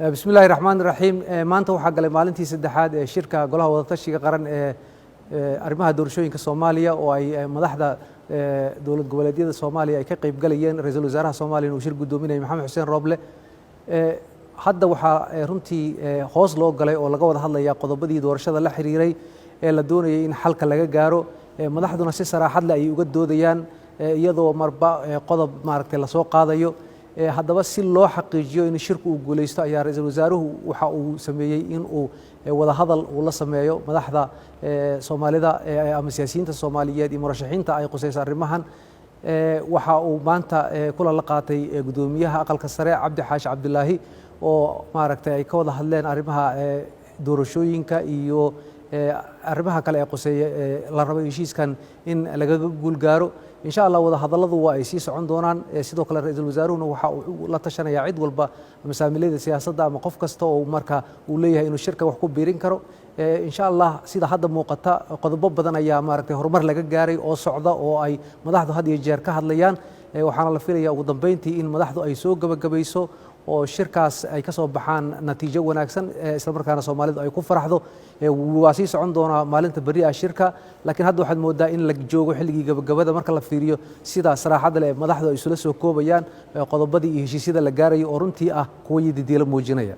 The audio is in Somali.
بسم الله الرحمن الرحيم maanta waxaa galay maalintii saddexaad ee shirka golaha wadatashiga qaran ee arrimaha doorashooyinka Soomaaliya oo ay madaxda dowlad goboleedyada Soomaaliya ay ka qayb galayeen ra'iisul wasaaraha Soomaaliya uu shir gudoominayay Maxamed Xuseen Roble hadda waxaa runtii hoos loo galay oo laga wada hadlayaa qodobadii doorashada la xiriiray ee la doonayay in xalka laga gaaro madaxduna si saraaxad leh ay uga doodayaan iyadoo marba qodob maaragtay la soo qaadayo haddaba si loo xaqiijiyo in shirku uu guuleysto ayaa ra'iisul wasaaruhu waxa uu sameeyay in uu wada hadal uu la sameeyo madaxda Soomaalida ama siyaasiyiinta Soomaaliyeed iyo murashaxiinta ay qusayso arrimahan waxa uu maanta kula la qaatay gudoomiyaha aqalka sare Cabdi Xaashi Cabdulaahi oo maaragtay ay ka wada hadleen arrimaha doorashooyinka iyo arrimaha kale ee quseeya la rabo heshiiskan in laga guul gaaro insha Allah wada hadalladu waa ay sii socon doonaan sidoo kale ra'iisul wasaaruhuna waxa uu la tashanayaa cid walba masaamilada siyaasadda ama qof kasta oo marka uu leeyahay inuu shirka wax ku biirin karo insha Allah sida hadda muuqata qodobo badan ayaa maaragtay horumar laga gaaray oo socda oo ay madaxdu had iyo jeer ka hadlayaan waxaana la filayaa ugu dambeyntii in madaxdu ay soo gabagabayso oo shirkaas ay ka soo baxaan natiijo wanaagsan isla markaana Soomaalidu ay ku faraxdo waa sii socon doona maalinta bari ah shirka laakiin hadda waxaad moodaa in la joogo xilligii gabagabada marka la fiiriyo sida saraaxada leh madaxdu ay isula soo koobayaan qodobadii iyo heshiisyada la gaaray oo runtii ah kuwa yididiila muujinaya